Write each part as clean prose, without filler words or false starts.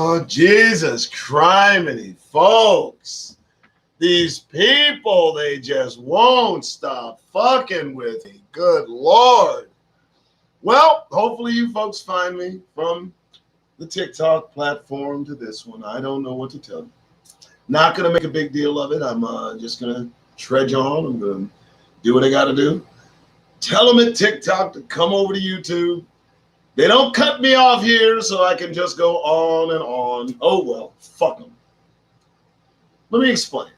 Oh, Jesus criminy, folks. These people, they just won't stop fucking with me. Good Lord. Well, hopefully you folks find me from the TikTok platform to this one. I don't know what to tell you. Not going to make a big deal of it. I'm just going to trudge on. I'm going to do what I got to do. Tell them at TikTok to come over to YouTube. They don't cut me off here, so I can just go on and on. Oh, well, fuck them. Let me explain.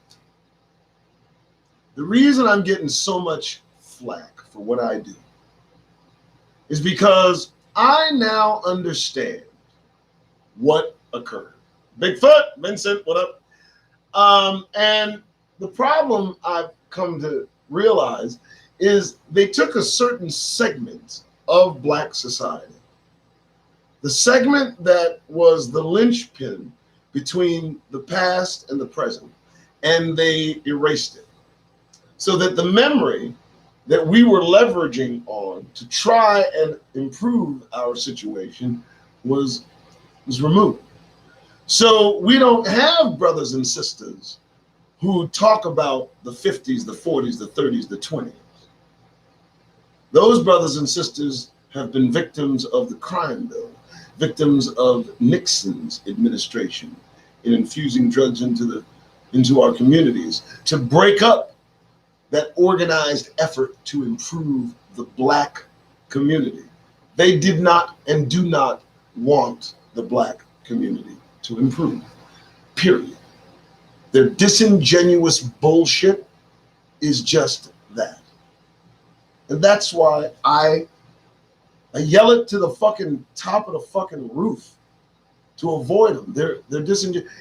The reason I'm getting so much flack for what I do is because I now understand what occurred. Bigfoot, Vincent, what up? And the problem I've come to realize is they took a certain segment of Black society, the segment that was the linchpin between the past and the present, and they erased it so that the memory that we were leveraging on to try and improve our situation was removed. So we don't have brothers and sisters who talk about the 50s, the 40s, the 30s, the 20s. Those brothers and sisters have been victims of the crime bill, victims of Nixon's administration in infusing drugs into our communities to break up that organized effort to improve the Black community. They did not and do not want the Black community to improve, period. Their disingenuous bullshit is just that. And that's why I yell it to the fucking top of the fucking roof to avoid them. They're disingenuous.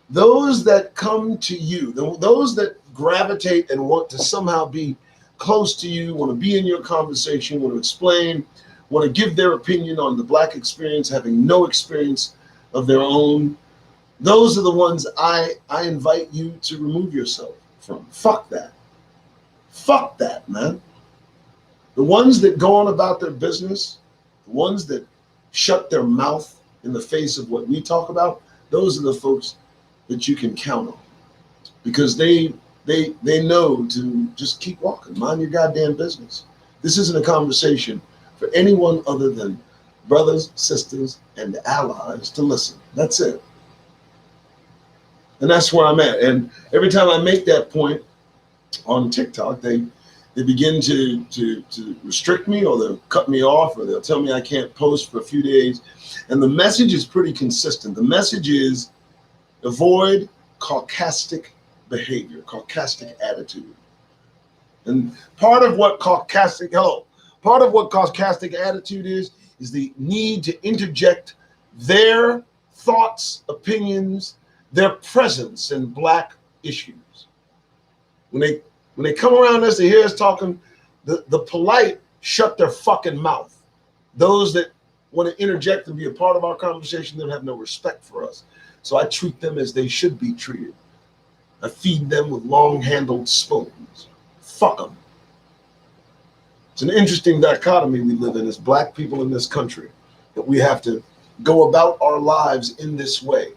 Those that come to you, those that gravitate and want to somehow be close to you, want to be in your conversation, want to explain, want to give their opinion on the Black experience, having no experience of their own, those are the ones I invite you to remove yourself from. Fuck that. Fuck that, man. The ones that go on about their business, the ones that shut their mouth in the face of what we talk about, those are the folks that you can count on, because they know to just keep walking, mind your goddamn business. This isn't a conversation for anyone other than brothers, sisters, and allies to listen. That's it. And that's where I'm at. And every time I make that point on TikTok, they begin to restrict me, or they'll cut me off, or they'll tell me I can't post for a few days. And the message is pretty consistent. The message is avoid caucastic behavior, caucastic attitude. And part of what caucastic attitude is the need to interject their thoughts, opinions, their presence in Black issues. When they come around us, they hear us talking, the polite shut their fucking mouth. Those that want to interject and be a part of our conversation, they have no respect for us. So I treat them as they should be treated. I feed them with long-handled spoons. Fuck them. It's an interesting dichotomy we live in as Black people in this country, that we have to go about our lives in this way.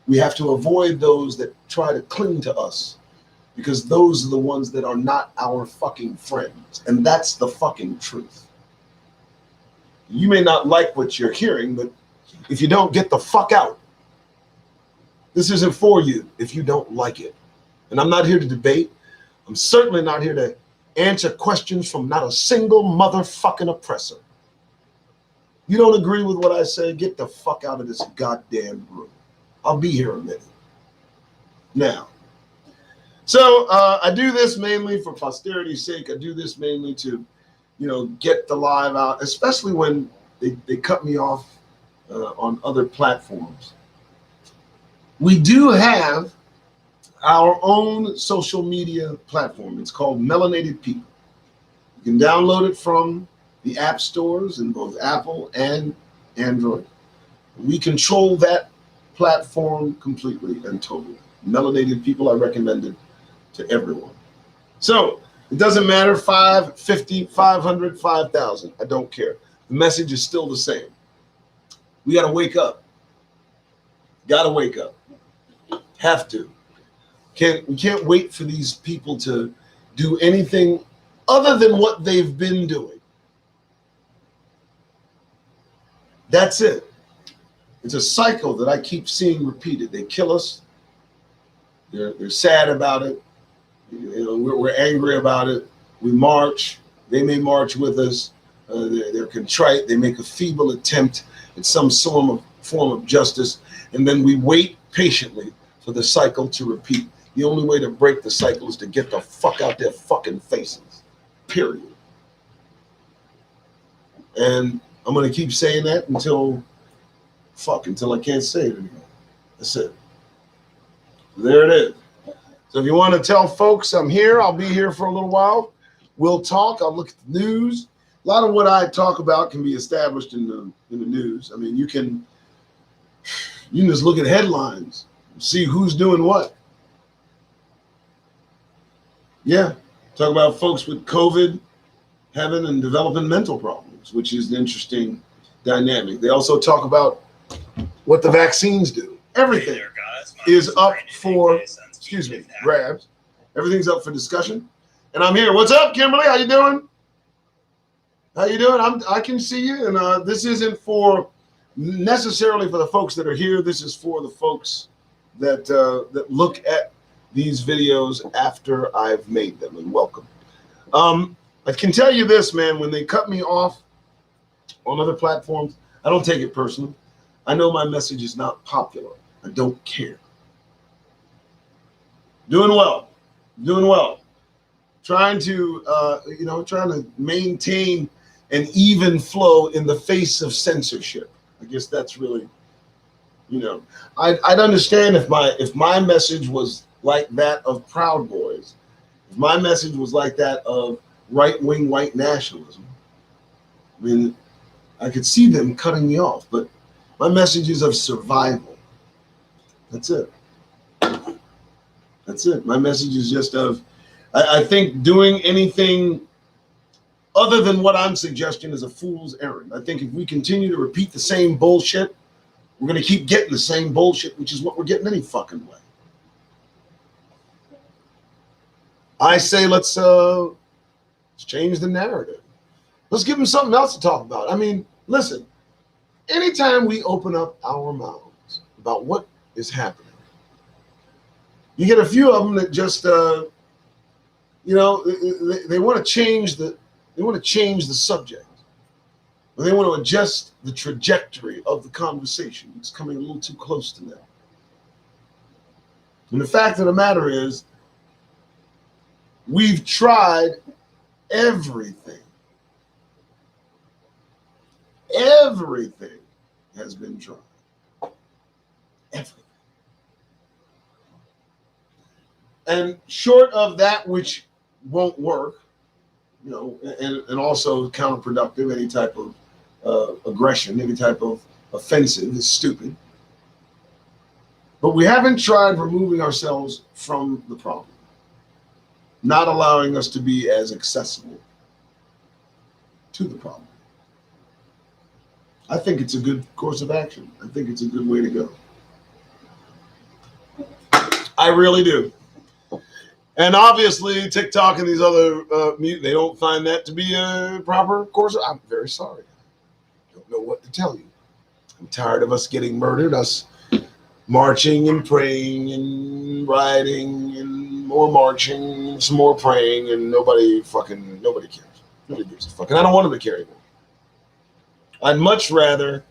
We have to avoid those that try to cling to us, because those are the ones that are not our fucking friends. And that's the fucking truth. You may not like what you're hearing, but if you don't, get the fuck out. This isn't for you if you don't like it. And I'm not here to debate. I'm certainly not here to answer questions from not a single motherfucking oppressor. You don't agree with what I say, get the fuck out of this goddamn room. I'll be here a minute. Now, so I do this mainly for posterity's sake. I do this mainly to, get the live out, especially when they cut me off on other platforms. We do have our own social media platform. It's called Melanated People. You can download it from the app stores in both Apple and Android. We control that platform completely and totally. Melanated People, I recommend it to everyone. So it doesn't matter, 5, 50, 500, 5,000. I don't care. The message is still the same. We got to wake up. Gotta wake up. Have to. We can't wait for these people to do anything other than what they've been doing. That's it. It's a cycle that I keep seeing repeated. They kill us. They're sad about it. You know, we're angry about it. We march. They may march with us. They're contrite. They make a feeble attempt at some form of justice, and then we wait patiently for the cycle to repeat. The only way to break the cycle is to get the fuck out their fucking faces. Period. And I'm gonna keep saying that until I can't say it anymore. That's it. There it is. So if you want to tell folks I'm here, I'll be here for a little while. We'll talk. I'll look at the news. A lot of what I talk about can be established in the news. I mean, you can just look at headlines, see who's doing what. Yeah, talk about folks with COVID having and developing mental problems, which is an interesting dynamic. They also talk about what the vaccines do. Everything hey there, guys. Is up for, grabs. Everything's up for discussion. And I'm here. What's up, Kimberly? How you doing? How you doing? I can see you. And this isn't for necessarily for the folks that are here. This is for the folks that look at these videos after I've made them. And welcome. I can tell you this, man. When they cut me off on other platforms, I don't take it personally. I know my message is not popular. I don't care. Doing well. Trying to maintain an even flow in the face of censorship. I guess that's really, I'd understand if my message was like that of Proud Boys, if my message was like that of right-wing white nationalism. I mean, I could see them cutting me off, but my message is of survival. That's it. My message is just of, I think doing anything other than what I'm suggesting is a fool's errand. I think if we continue to repeat the same bullshit, we're going to keep getting the same bullshit, which is what we're getting any fucking way. I say let's change the narrative. Let's give them something else to talk about. I mean, listen, anytime we open up our mouths about what is happening, you get a few of them that just, they want to change the subject. Or they want to adjust the trajectory of the conversation. It's coming a little too close to them. And the fact of the matter is, we've tried everything. Everything has been tried. Everything. And short of that which won't work, and also counterproductive, any type of aggression, any type of offensive is stupid. But we haven't tried removing ourselves from the problem, not allowing us to be as accessible to the problem. I think it's a good course of action. I think it's a good way to go. I really do. And obviously, TikTok and these other they don't find that to be a proper course. I'm very sorry. I don't know what to tell you. I'm tired of us getting murdered, us marching and praying and rioting and more marching, some more praying, and nobody cares. Nobody gives a fuck. And I don't want them to care anymore. I'd much rather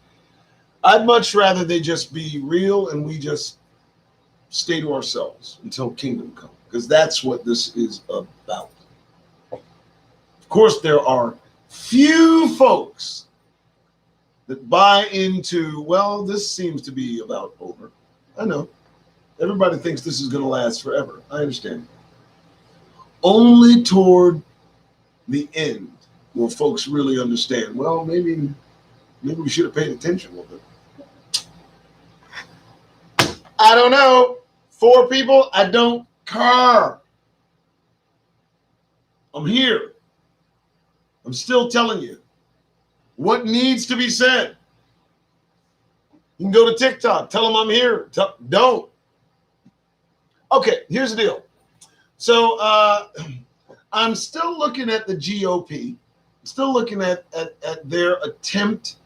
they just be real and we just stay to ourselves until kingdom come. Because that's what this is about. Of course, there are few folks that buy into, well, this seems to be about over. I know. Everybody thinks this is going to last forever. I understand. Only toward the end will folks really understand, well, maybe we should have paid attention a little bit. I don't know. 4 people, I don't care. I'm here. I'm still telling you what needs to be said. You can go to TikTok. Tell them I'm here. Don't. Okay, here's the deal. So I'm still looking at the GOP, still looking at their attempt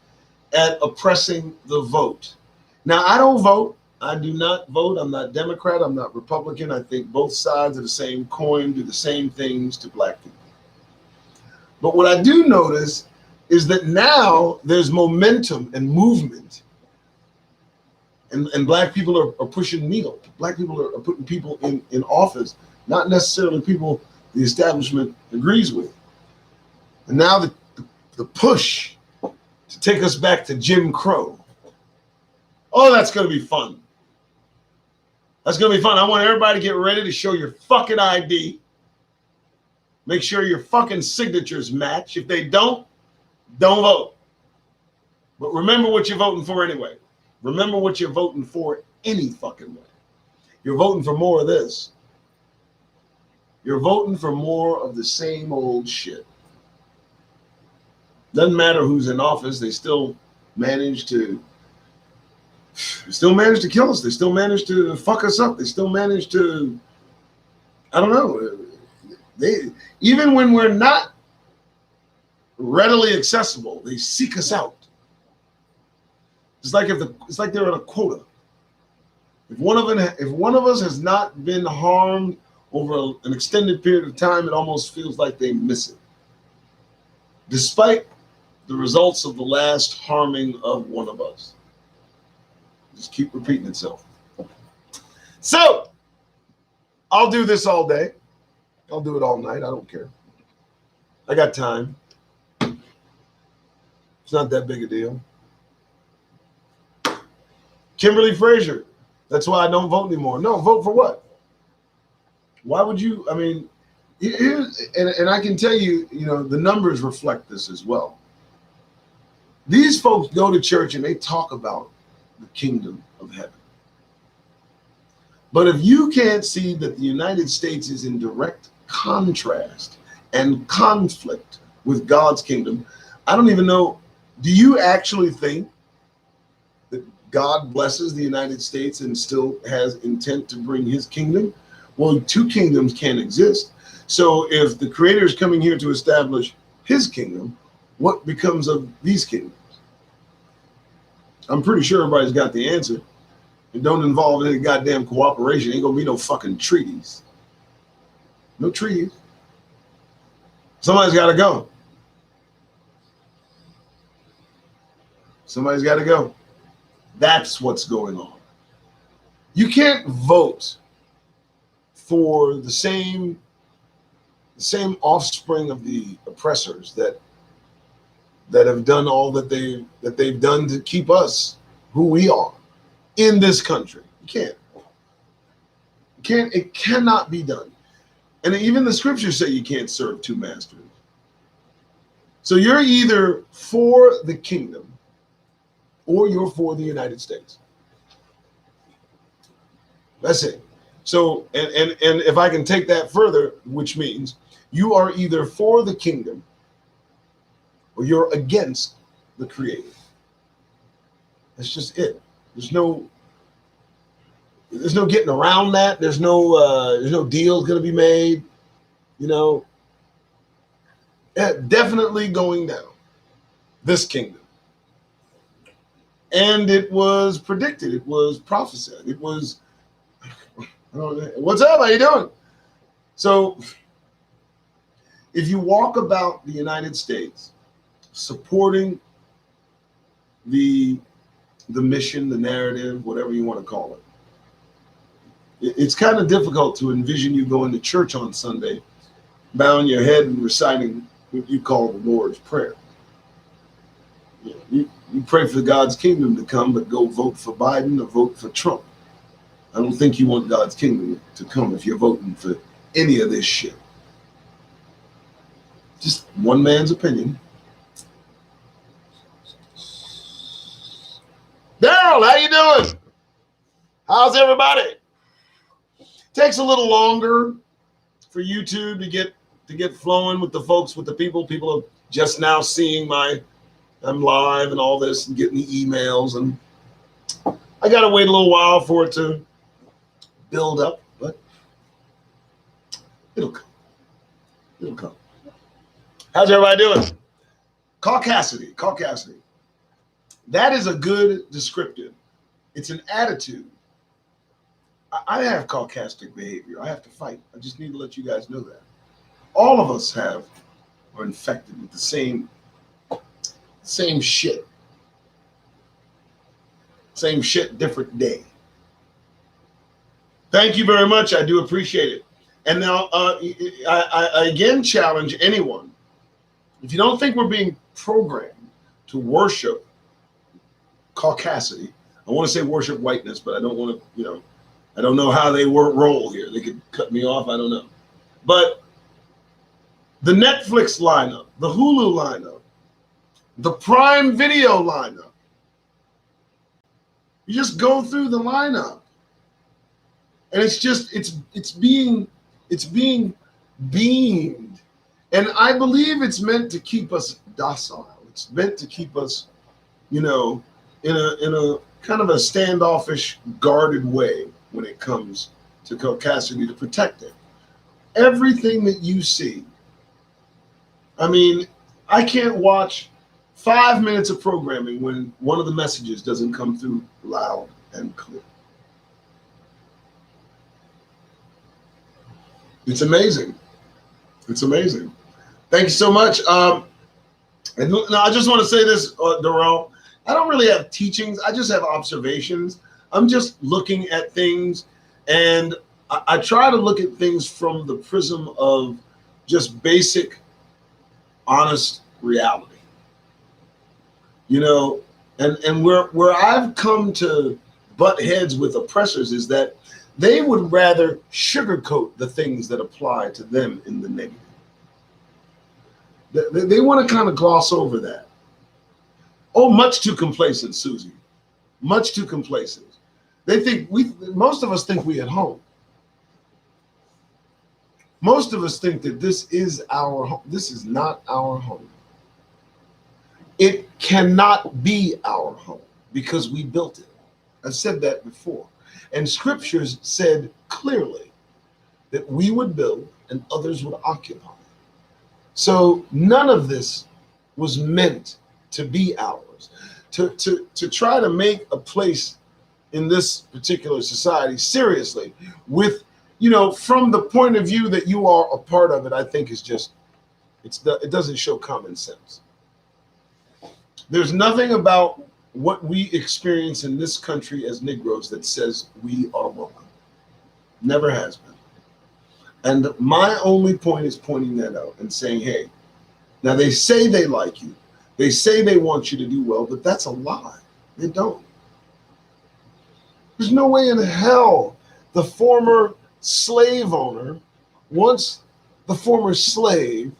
at oppressing the vote. Now, I don't vote. I do not vote. I'm not Democrat. I'm not Republican. I think both sides of the same coin do the same things to black people. But what I do notice is that now there's momentum and movement. And black people are pushing needle. Black people are putting people in office, not necessarily people the establishment agrees with. And now the push to take us back to Jim Crow. Oh, that's going to be fun. That's going to be fun. I want everybody to get ready to show your fucking ID. Make sure your fucking signatures match. If they don't vote. But remember what you're voting for anyway. Remember what you're voting for any fucking way. You're voting for more of this. You're voting for more of the same old shit. Doesn't matter who's in office, they still manage to kill us. They still manage to fuck us up. They still manage to, I don't know. They, even when we're not readily accessible, they seek us out. It's like they're at a quota. If one of us has not been harmed over an extended period of time, it almost feels like they miss it. Despite the results of the last harming of one of us. Just keep repeating itself. So, I'll do this all day. I'll do it all night. I don't care. I got time. It's not that big a deal. Kimberly Frazier. That's why I don't vote anymore. No, vote for what? Why would you? I mean, and I can tell you, the numbers reflect this as well. These folks go to church and they talk about the kingdom of heaven. But if you can't see that the United States is in direct contrast and conflict with God's kingdom, I don't even know, do you actually think that God blesses the United States and still has intent to bring his kingdom? Well, two kingdoms can't exist. So if the Creator is coming here to establish his kingdom, what becomes of these kingdoms? I'm pretty sure everybody's got the answer. It don't involve any goddamn cooperation. Ain't gonna be no fucking treaties. No treaties. Somebody's got to go. Somebody's got to go. That's what's going on. You can't vote for the same offspring of the oppressors that have done all that they've done to keep us who we are in this country. You can't. It cannot be done. And even the scriptures say you can't serve two masters. So you're either for the kingdom or you're for the United States. That's it. So, and if I can take that further, which means you are either for the kingdom or you're against the Creator. That's just it. There's no getting around that. There's no deal going to be made. Definitely going down. This kingdom. And it was predicted. It was prophesied. It was, what's up? How you doing? So if you walk about the United States supporting the mission, the narrative, whatever you want to call it, it's kind of difficult to envision you going to church on Sunday, bowing your head and reciting what you call the Lord's Prayer. You pray for God's kingdom to come, but go vote for Biden or vote for Trump. I don't think you want God's kingdom to come if you're voting for any of this shit. Just one man's opinion. Daryl, how you doing? How's everybody? Takes a little longer for YouTube to get flowing with the folks, with the people. People are just now seeing I'm live and all this and getting the emails, and I gotta wait a little while for it to build up, but it'll come. It'll come. How's everybody doing? Caucasity. Caucasity. That is a good descriptive. It's an attitude. I have caucastic behavior. I have to fight. I just need to let you guys know that. All of us are infected with the same shit. Same shit, different day. Thank you very much. I do appreciate it. And now I again challenge anyone. If you don't think we're being programmed to worship caucasity, I want to say worship whiteness, but I don't want to, I don't know how they roll here. They could cut me off. I don't know. But the Netflix lineup, the Hulu lineup, the Prime Video lineup, you just go through the lineup. And it's being beamed. And I believe it's meant to keep us docile. It's meant to keep us, in a kind of a standoffish, guarded way when it comes to caucasity, to protect it. Everything that you see, I mean, I can't watch 5 minutes of programming when one of the messages doesn't come through loud and clear. It's amazing. It's amazing. Thank you so much. And now I just want to say this, Darrell. I don't really have teachings. I just have observations. I'm just looking at things, and I try to look at things from the prism of just basic, honest reality. And where I've come to butt heads with oppressors is that they would rather sugarcoat the things that apply to them in the negative. They want to kind of gloss over that. Oh, much too complacent, Susie. Much too complacent. They think most of us think we at home. Most of us think that this is our home. This is not our home. It cannot be our home because we built it. I've said that before. And scriptures said clearly that we would build and others would occupy. So none of this was meant to be ours. To try to make a place in this particular society seriously with, from the point of view that you are a part of it, I think is just, it doesn't show common sense. There's nothing about what we experience in this country as Negroes that says we are welcome. Never has been. And my only point is pointing that out and saying, hey, now they say they like you. They say they want you to do well, but that's a lie. They don't. There's no way in hell the former slave owner wants the former slave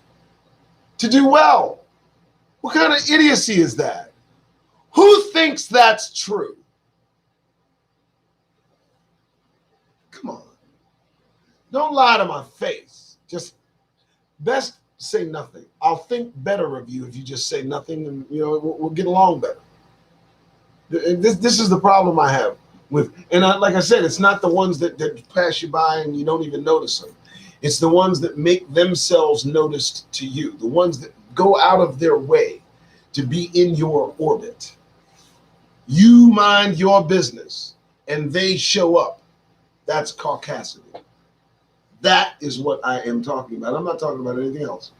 to do well. What kind of idiocy is that? Who thinks that's true? Come on. Don't lie to my face. Just best say nothing. I'll think better of you if you just say nothing, and we'll get along better. This is the problem I have with, and like I said, it's not the ones that pass you by and you don't even notice them. It's the ones that make themselves noticed to you, the ones that go out of their way to be in your orbit. You mind your business and they show up. That's caucasity. That is what I am talking about. I'm not talking about anything else.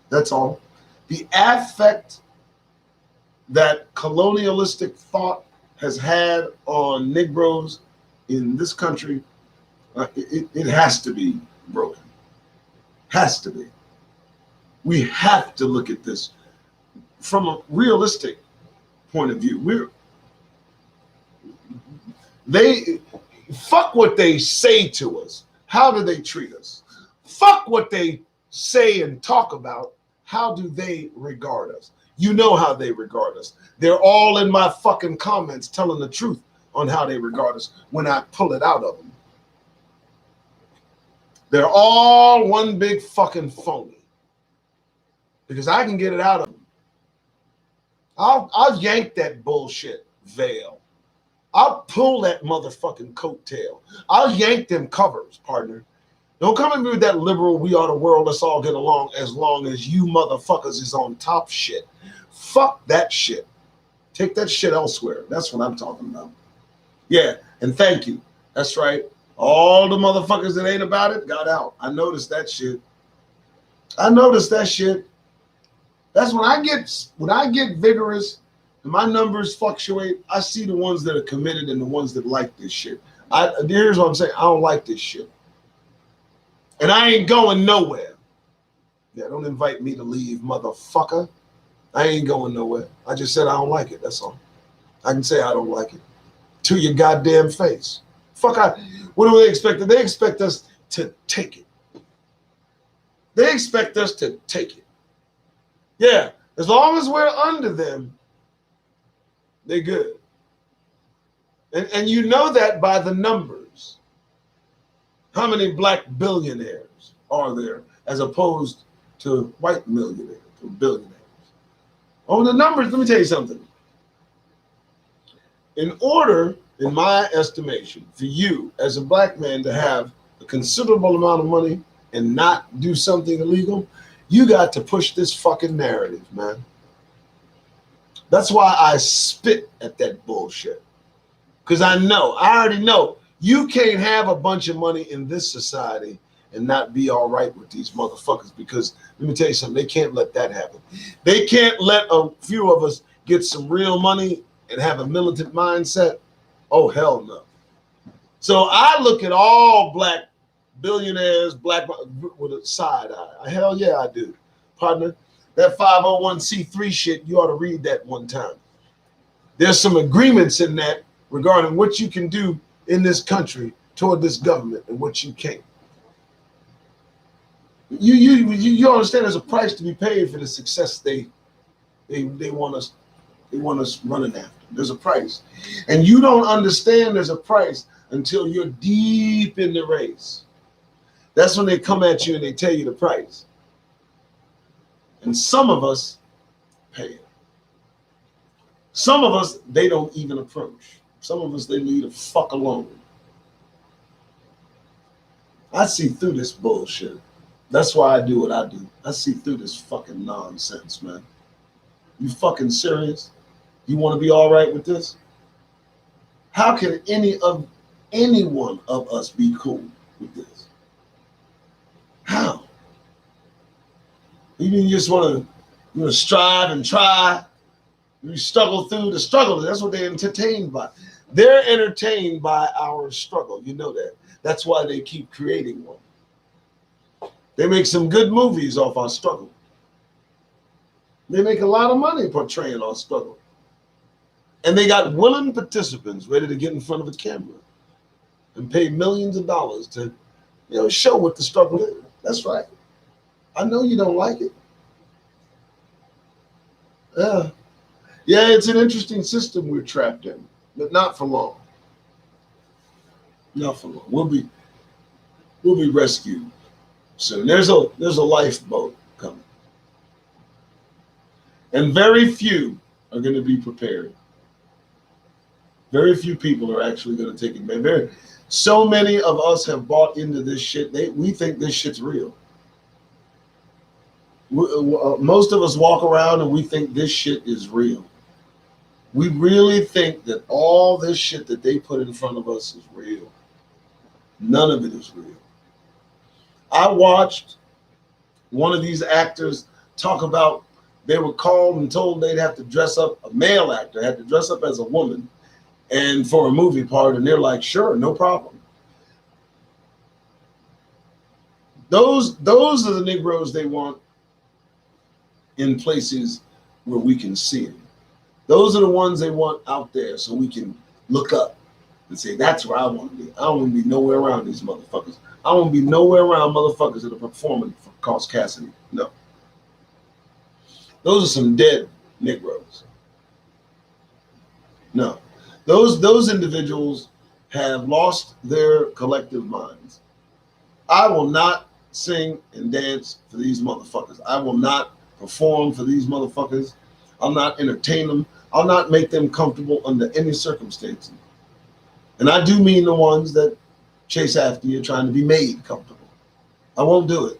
That's all. The affect that colonialistic thought has had on Negroes in this country, it has to be broken. Has to be. We have to look at this from a realistic point of view. They fuck what they say to us. How do they treat us? Fuck what they say and talk about. How do they regard us? You know how they regard us. They're all in my fucking comments telling the truth on how they regard us when I pull it out of them. They're all one big fucking phony. Because I can get it out of them. I'll yank that bullshit veil I'll pull that motherfucking coattail. I'll yank them covers, partner. Don't come at me with that liberal, we are the world, let's all get along as long as you motherfuckers is on top shit. Fuck that shit. Take that shit elsewhere. That's what I'm talking about. Yeah, and thank you. That's right. All the motherfuckers that ain't about it got out. I noticed that shit. I noticed that shit. That's when I get vigorous and my numbers fluctuate. I see the ones that are committed and the ones that like this shit. Here's what I'm saying. I don't like this shit. And I ain't going nowhere. Yeah, don't invite me to leave, motherfucker. I ain't going nowhere. I just said I don't like it. That's all. I can say I don't like it to your goddamn face. What do they expect? They expect us to take it. They expect us to take it. Yeah, as long as we're under them, they're good. And you know that by the numbers. How many black billionaires are there as opposed to white millionaires or billionaires? Oh, the numbers, let me tell you something. In order, in my estimation, for you as a black man to have a considerable amount of money and not do something illegal, you got to push this fucking narrative, man. That's why I spit at that bullshit. Because I already know, you can't have a bunch of money in this society and not be all right with these motherfuckers. Because let me tell you something, they can't let that happen. They can't let a few of us get some real money and have a militant mindset. Oh, hell no. So I look at all black billionaires, black with a side eye. Hell yeah, I do. Partner, that 501c3 shit, you ought to read that one time. There's some agreements in that regarding what you can do in this country toward this government and what you can't. You understand there's a price to be paid for the success they want us running after. There's a price. And you don't understand there's a price until you're deep in the race. That's when they come at you and they tell you the price. And some of us pay it. Some of us, they don't even approach. Some of us, they leave the fuck alone. I see through this bullshit. That's why I do what I do. I see through this fucking nonsense, man. You fucking serious? You want to be all right with this? How can any one of us be cool with this? How? You mean you just want to strive and try? You struggle through the struggle. That's what they're entertained by. They're entertained by our struggle. You know that. That's why they keep creating one. They make some good movies off our struggle. They make a lot of money portraying our struggle. And they got willing participants ready to get in front of a camera and pay millions of dollars to, show what the struggle is. That's right. I know you don't like it. Yeah, it's an interesting system we're trapped in, but not for long. Not for long. We'll be rescued soon. There's a lifeboat coming. And very few are going to be prepared. Very few people are actually going to take it. So many of us have bought into this shit. We think this shit's real. Most of us walk around and we think this shit is real. We really think that all this shit that they put in front of us is real. None of it is real. I watched one of these actors talk about they were called and told they'd have to dress up, a male actor had to dress up as a woman and for a movie part, and they're like, sure, no problem. Those are the Negroes they want in places where we can see them. Those are the ones they want out there so we can look up and say, that's where I want to be. I don't want to be nowhere around these motherfuckers. I don't want to be nowhere around motherfuckers that are performing for Cos Cassidy. No. Those are some dead Negroes. No. Those individuals have lost their collective minds. I will not sing and dance for these motherfuckers. I will not perform for these motherfuckers. I'll not entertain them. I'll not make them comfortable under any circumstances. And I do mean the ones that chase after you trying to be made comfortable. I won't do it.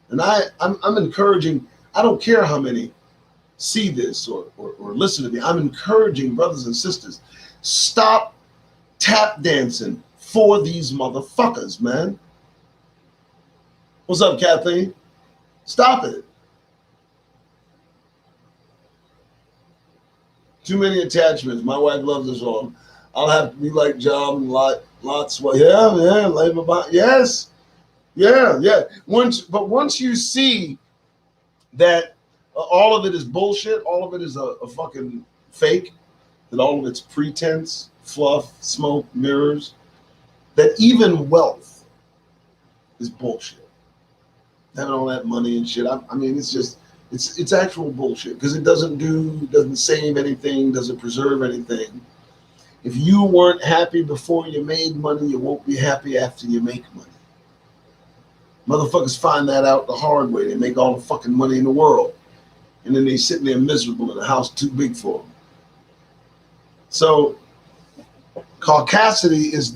And I'm encouraging, I don't care how many see this or listen to me. I'm encouraging brothers and sisters, stop tap dancing for these motherfuckers, man. What's up, Kathleen? Stop it. Too many attachments. My wife loves us all. I'll have to be like John, lots. Yeah, labor about. Yes, yeah. Once you see that all of it is bullshit, all of it is a fucking fake, that all of it's pretense, fluff, smoke, mirrors, that even wealth is bullshit. Having all that money and shit. I mean, it's just, it's actual bullshit because it doesn't save anything, doesn't preserve anything. If you weren't happy before you made money, you won't be happy after you make money. Motherfuckers find that out the hard way. They make all the fucking money in the world, and then they sitting there miserable in a house too big for them. So, caucasity is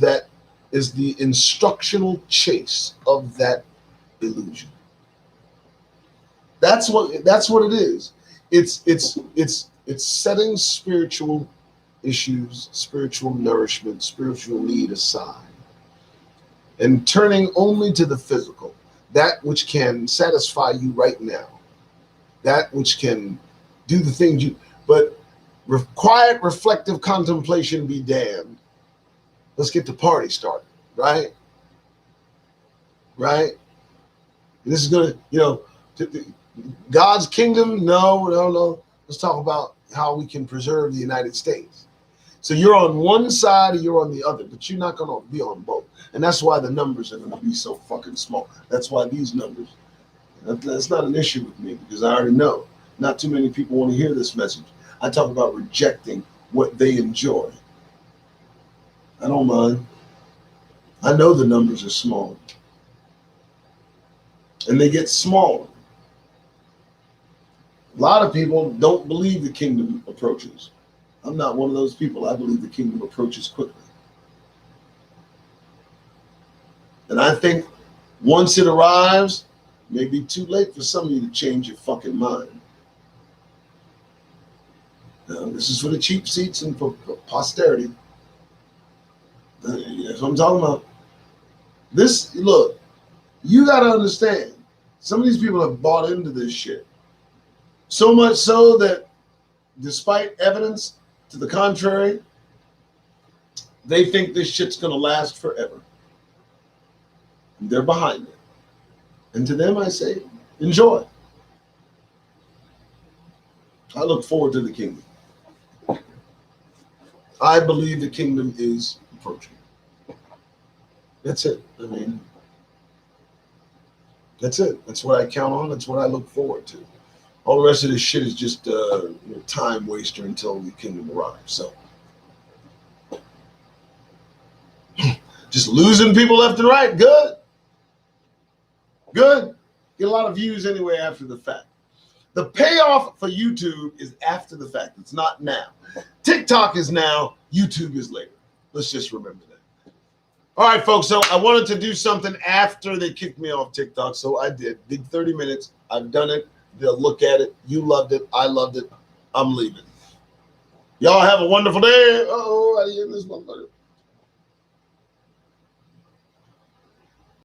the instructional chase of that illusion. That's what it is. It's setting spiritual issues, spiritual nourishment, spiritual need aside, and turning only to the physical, that which can satisfy you right now, that which can do the things you. But quiet, reflective contemplation be damned. Let's get the party started, right? Right. This is gonna, God's kingdom? No. Let's talk about how we can preserve the United States. So you're on one side or you're on the other, but you're not going to be on both. And that's why the numbers are going to be so fucking small. That's why these numbers, that's not an issue with me because I already know not too many people want to hear this message. I talk about rejecting what they enjoy. I don't mind. I know the numbers are small. And they get smaller. A lot of people don't believe the kingdom approaches. I'm not one of those people. I believe the kingdom approaches quickly. And I think once it arrives, it may be too late for some of you to change your fucking mind. Now, this is for the cheap seats and for posterity. That's what I'm talking about. Look, you got to understand, some of these people have bought into this shit. So much so that despite evidence to the contrary, they think this shit's going to last forever. And they're behind it. And to them, I say, enjoy. I look forward to the kingdom. I believe the kingdom is approaching. That's it. I mean, that's it. That's what I count on. That's what I look forward to. All the rest of this shit is just time waster until the kingdom arrives. So, just losing people left and right. Good. Get a lot of views anyway after the fact. The payoff for YouTube is after the fact. It's not now. TikTok is now. YouTube is later. Let's just remember that. All right, folks. So I wanted to do something after they kicked me off TikTok. So I did. Big 30 minutes. I've done it. They'll look at it. You loved it. I loved it. I'm leaving. Y'all have a wonderful day. Uh-oh, I didn't end this motherfucker.